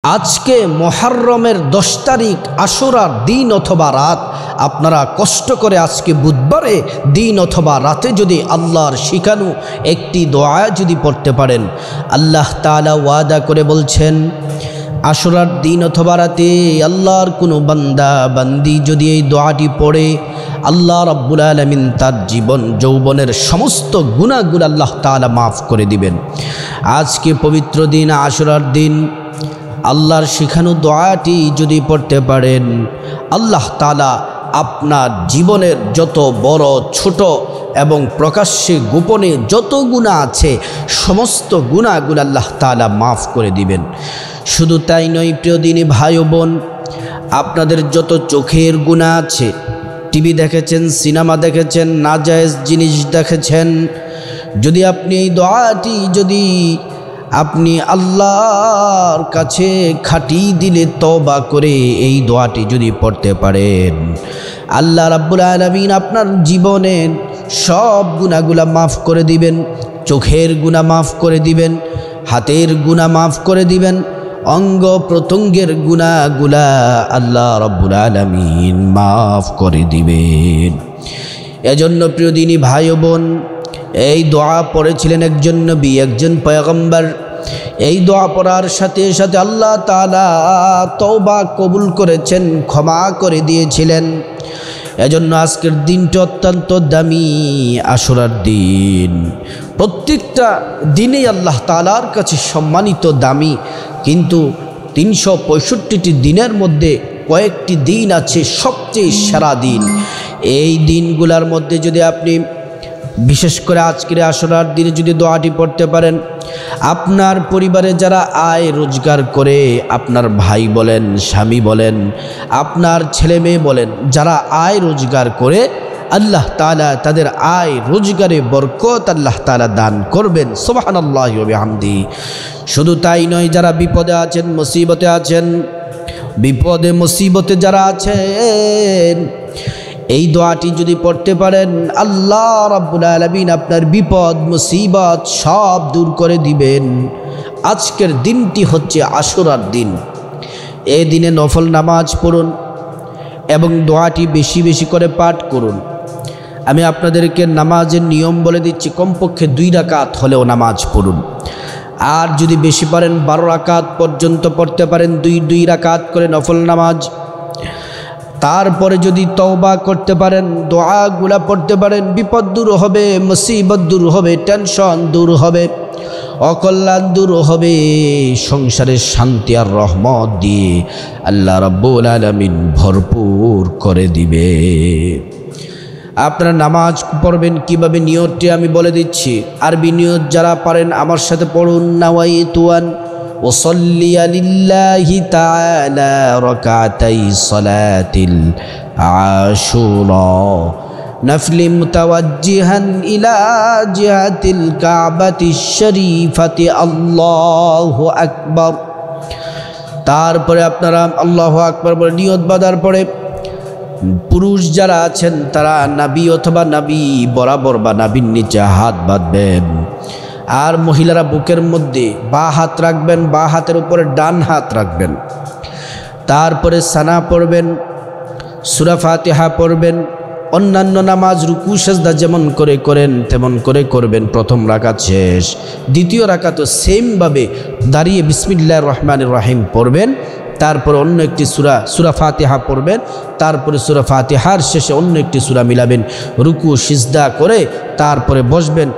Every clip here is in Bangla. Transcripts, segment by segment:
আজকে মুহররমের 10 তারিখ আশুরার দিন অথবা রাত, আপনারা কষ্ট করে আজকে বুধবারে দিন অথবা রাতে যদি আল্লাহর শিখানো একটি দোয়া যদি পড়তে পারেন, আল্লাহ তাআলা ওয়াদা করে বলছেন আশুরার দিন অথবা রাতে আল্লাহর কোনো বান্দা বান্দি যদি এই দোয়াটি পড়ে, আল্লাহ রাব্বুল আলামিন তার জীবন যৌবনের সমস্ত গুনাহগুলো আল্লাহ তাআলা মাফ করে দিবেন। আজকে পবিত্র দিন আশুরার দিন আল্লাহর শিখানো দোয়াটি যদি পড়তে পারেন, আল্লাহ তাআলা আপনার জীবনের যত বড় ছোট এবং প্রকাশ্যে গোপনে যত গুনাহ আছে সমস্ত গুনাহগুলো আল্লাহ তাআলা মাফ করে দিবেন। শুধু তাই নয় প্রিয় দিনী ভাই ও বোন, আপনাদের যত চোখের গুনাহ আছে, টিভি দেখেছেন, সিনেমা দেখেছেন, নাজায়েজ জিনিস দেখেছেন, যদি আপনি এই দোয়াটি যদি আপনি আল্লাহর কাছে খাটি দিলে তওবা করে এই দোয়াটি যদি পড়তে পারেন, আল্লাহ রাব্বুল আলামিন আপনার জীবনের সব গুনাহগুলা মাফ করে দিবেন। চোখের গুনাহ মাফ করে দিবেন, হাতের গুনাহ মাফ করে দিবেন, অঙ্গ প্রত্যঙ্গের গুনাহগুলা আল্লাহ রাব্বুল আলামিন মাফ করে দিবেন। এজন্য প্রিয় দিনী ভাই ও বোন, এই দোয়া পড়েছিলেন একজন নবী, একজন পয়গম্বর। এই দোয়া পড়ার সাথে সাথে আল্লাহ তাআলা তওবা কবুল করেছেন, ক্ষমা করে দিয়েছিলেন। এজন্য আজকের দিনটা অত্যন্ত দামি, আশুরার দিন। প্রত্যেকটা দিনেই আল্লাহ তাআলার কাছে সম্মানিত, দামি, কিন্তু 365টি দিনের মধ্যে কয়েকটি দিন আছে সবচেয়ে সেরা দিন। এই দিনগুলোর মধ্যে যদি আপনি বিশেষ করে আজকের আশুরার দিনে যদি দোয়াটি পড়তে পারেন, আপনার পরিবারে যারা আয় রোজগার করে, আপনার ভাই বলেন, স্বামী বলেন, আপনার ছেলে মেয়ে বলেন, যারা আয় রোজগার করে, আল্লাহ তাআলা তাদের আয় রোজগারে বরকত আল্লাহ তাআলা দান করবেন। সুবহানাল্লাহি ওয়া বিহামদিহি। শুধু তাই নয়, যারা বিপদে আছেন, মুসিবতে আছেন, বিপদে মুসিবতে যারা আছেন, এই দোয়াটি যদি পড়তে পারেন, আল্লাহ রাব্বুল আলামিন আপনার বিপদ মুসিবত সব দূর করে দিবেন। আজকের দিনটি হচ্ছে আশুরার দিন। এই দিনে নফল নামাজ পড়ুন এবং দোয়াটি বেশি বেশি করে পাঠ করুন। আমি আপনাদেরকে নামাজের নিয়ম বলে দিচ্ছি, কমপক্ষে 2 রাকাত হলেও নামাজ পড়ুন। আর যদি বেশি পারেন 12 রাকাত পর্যন্ত পড়তে পারেন, 2 রাকাত করে নফল নামাজ। তারপরে যদি তওবা করতে পারেন, দোয়াগুলা পড়তে পারেন, বিপদ দূর হবে, মুসিবত দূর হবে, টেনশন দূর হবে, অকল্যাণ দূর হবে, সংসারের শান্তি আর রহমত দিয়ে আল্লাহ রাব্বুল আলামিন ভরপুর করে দিবে। আপনারা নামাজ পড়বেন কিভাবে, নিয়তটি আমি বলে দিচ্ছি। আরবি নিয়ত যারা পারেন আমার সাথে পড়ুন। নাওয়াইতু আন وصلي لله تعالى ركعتي صلاة العاشوراء نفل متوجها إلى جهة الكعبة الشريفة الله أكبر। তারপরে আপনারা আল্লাহু আকবার বলে নিয়ত বাঁধার পরে পুরুষ যারা আছেন তারা নাভি অথবা নাভি বরাবর বা নাভির নিচে হাত বাঁধবেন। আর মহিলারা বুকের মধ্যে বাঁ হাত রাখবেন, বাঁ হাতের উপরে ডান হাত রাখবেন। তারপরে সানা পড়বেন, সূরা ফাতিহা পড়বেন। অন্যান্য নামাজ রুকু সেজদা যেমন করে করেন তেমন করে করবেন। প্রথম রাকাত শেষ, দ্বিতীয় রাকাতও সেমভাবে দাঁড়িয়ে বিসমিল্লাহির রহমানির রহিম পড়বেন। তারপরে অন্য একটি সূরা ফাতিহা পড়বেন। তারপরে সূরা ফাতিহার শেষে অন্য একটি সূরা মিলাবেন, রুকু সিজদা করে তারপরে বসবেন।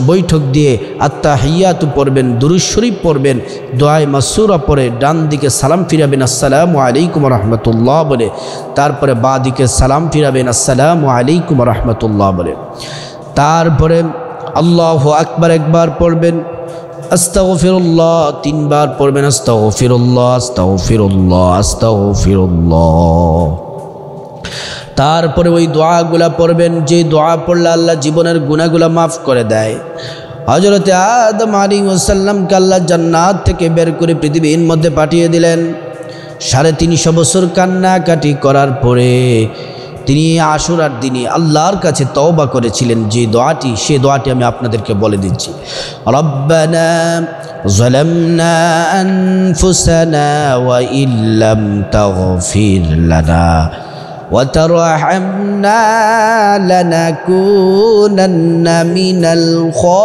বৈঠক দিয়ে আত্তাহিয়াতু পড়বেন, দুরূদ শরীফ পড়বেন, দোয়ায়ে মাসুরা পড়ে ডান দিকে সালাম ফিরাবেন আসসালামু আলাইকুম ওয়া রাহমাতুল্লাহ বলে। তারপরে বাঁ দিকে সালাম ফিরাবেন আসসালামু আলাইকুম ওয়া রাহমাতুল্লাহ বলে। তারপরে আল্লাহু আকবার একবার পড়বেন, আস্তাগফিরুল্লাহ 3 বার পড়বেন, আস্তাগফিরুল্লাহ আস্তাগফিরুল্লাহ আস্তাগফিরুল্লাহ। তারপরে ওই দোয়াগুলা পড়বেন যে দোয়া পড়লে আল্লাহ জীবনের গুনাহগুলা মাফ করে দেয়। হযরতে আদম আলাইহিস সালামকে আল্লাহ জান্নাত থেকে বের করে পৃথিবীর মধ্যে পাঠিয়ে দিলেন। 350 বছর কান্নাকাটি করার পরে তিনি আশুরার দিনে আল্লাহর কাছে তওবা করেছিলেন যে দোয়াটি, সেই দোয়াটি আমি আপনাদেরকে বলে দিচ্ছি। রব্বানা ظلمنا أنفسنا وإن لم تغفر لنا وترحمنا لنكونن من الخاسرين।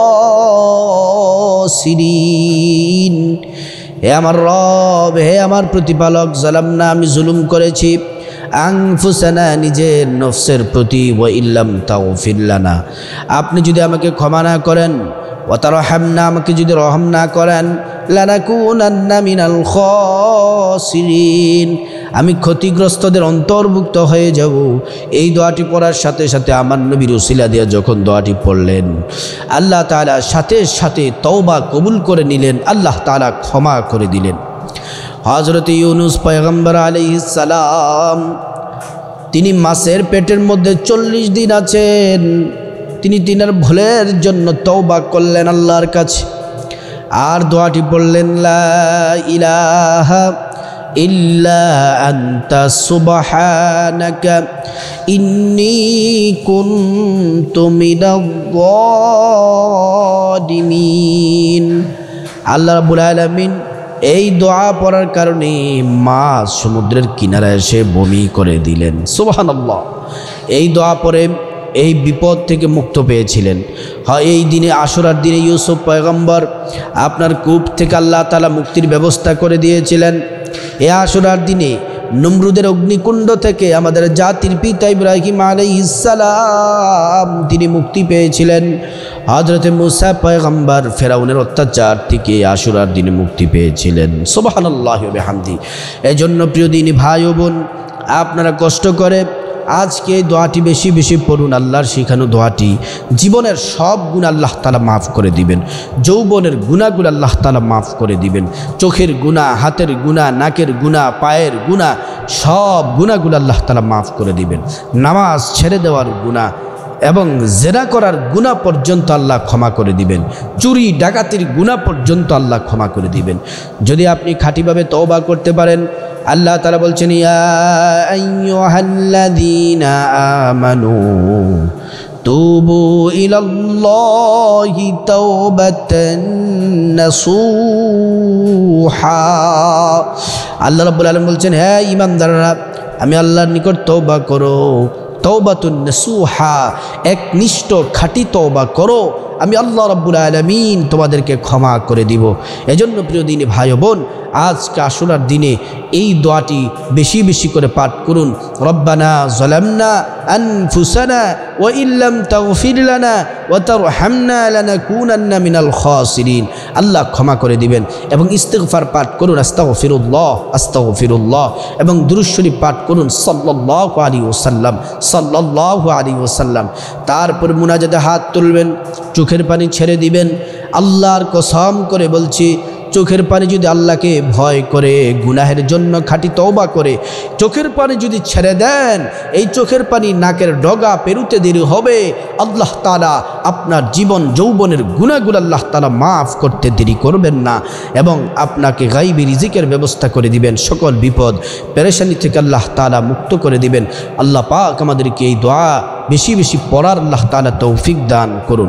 হে আমার রব, হে আমার প্রতিপালক, জালামনা, আমি জুলুম করেছি, আনফুসানা, নিজের নফসের প্রতি, ওয়া ইল্লাম তাগফির লানা, আপনি যদি আমাকে ক্ষমা না করেন, ওয়া তারহামনা, আমাকে যদি রহম না করেন, লানাকুনান্না মিনাল খাসিরিন, আমি ক্ষতিগ্রস্তদের অন্তর্ভুক্ত হয়ে যাব। এই দোয়াটি পড়ার সাথে সাথে আমার নবীর উসিলা দিয়ে যখন দোয়াটি পড়লেন, আল্লাহ তাআলা সাথে সাথে তওবা কবুল করে নিলেন, আল্লাহ তাআলা ক্ষমা করে দিলেন। হযরত ইউনুস পয়গম্বর আলাইহিস সালাম, তিনি মাছের পেটের মধ্যে 40 দিন আছেন। তিনি তিনার ভুলের জন্য তওবা করলেন আল্লাহর কাছে, আর দোয়াটি পড়লেন, লা ইলাহা ইল্লা আনতা সুবহানাকা ইন্নী কুনতু মিনাজ জালিমিন। আল্লাহ রাব্বুল আলামিন এই দোয়া পড়ার কারণে মাছ সমুদ্রের কিনারায় এসে বমি করে দিলেন। সুবহানাল্লাহ। এই দোয়া পড়ে এই বিপদ থেকে মুক্ত পেয়েছিলেন। হয় এই দিনে, আশুরার দিনে ইউসুফ পয়গম্বর আপনার কূপ থেকে আল্লাহ তাআলা মুক্তির ব্যবস্থা করে দিয়েছিলেন। এই আশুরার দিনে নমরুদের অগ্নিকুণ্ড থেকে আমাদের জাতির পিতা ইব্রাহিম আলাইহিস সালাম তিনি মুক্তি পেয়েছিলেন। হযরত মুসা পয়গম্বর ফেরাউনের অত্যাচার থেকে আশুরার দিনে মুক্তি পেয়েছিলেন। সুবহানাল্লাহি ওয়া বিহামদি। এজন্য প্রিয় দিনী ভাই ও বোন, আপনারা কষ্ট করে আজকে এই দোয়াটি বেশি বেশি পড়ুন। আল্লাহর শিখানো দোয়াটি, জীবনের সব গুনাহ আল্লাহ তাআলা মাফ করে দিবেন। যৌবনের গুনাহগুলো আল্লাহ তাআলা মাফ করে দিবেন। চোখের গুনাহ, হাতের গুনাহ, নাকের গুনাহ, পায়ের গুনাহ, সব গুনাহগুলো আল্লাহ তাআলা মাফ করে দিবেন। নামাজ ছেড়ে দেওয়ার গুনাহ এবং জেনা করার গুনাহ পর্যন্ত আল্লাহ ক্ষমা করে দিবেন। চুরি ডাকাতির গুনাহ পর্যন্ত আল্লাহ ক্ষমা করে দিবেন, যদি আপনি খাঁটিভাবে তওবা করতে পারেন। আল্লাহ তাআলা বলছেন, ইয়া আইয়ুহাল্লাযীনা আমানু তুবু ইলাল্লাহি তাওবাতান নাসুহা। আল্লাহ রাব্বুল আলামিন বলছেন, হে ঈমানদাররা, আমি আল্লাহর নিকট তওবা করো, তওবাতুন নাসুহা, একনিষ্ঠ খাঁটি তওবা করো, আমি আল্লাহ রাব্বুল আলামিন তোমাদেরকে ক্ষমা করে দিব। এজন্য প্রিয় দিনী ভাই বোন, আজকে আশুরার দিনে এই দোয়াটি বেশি বেশি করে পাঠ করুন। রব্বানা যালামনা আনফুসানা ওয়া ইল্লাম তাগফির লানা ওয়া তারহামনা লানাকুনান্না মিনাল খাসিরিন। আল্লাহ ক্ষমা করে দিবেন। এবং ইস্তিগফার পাঠ করুন, আস্তাগফিরুল্লাহ আস্তাগফিরুল্লাহ, এবং দুরূদ শরীফ পাঠ করুন, সাল্লাল্লাহু আলাইহি ওয়াসাল্লাম সাল্লাল্লাহু আলাইহি ওয়াসাল্লাম। তারপর মুনাজাতে হাত তুলবেন, চোখের পানি ছেড়ে দিবেন। আল্লাহর কসম করে বলছি, চোখের পানি যদি আল্লাহকে ভয় করে, গুনাহের জন্য খাঁটি তওবা করে চোখের পানি যদি ছেড়ে দেন, এই চোখের পানি নাকের ডগা পেরুতে দেরি হবে, আল্লাহ তাআলা আপনার জীবন যৌবনের গুনাহগুলো আল্লাহ তাআলা মাফ করতে দেরি করবেন না, এবং আপনাকে গায়বী রিজিকের ব্যবস্থা করে দিবেন। সকল বিপদ পেরেশানি থেকে আল্লাহ তাআলা মুক্ত করে দিবেন। আল্লাহ পাক আমাদেরকে এই দোয়া বেশি বেশি পড়ার আল্লাহ তাআলা তৌফিক দান করুন।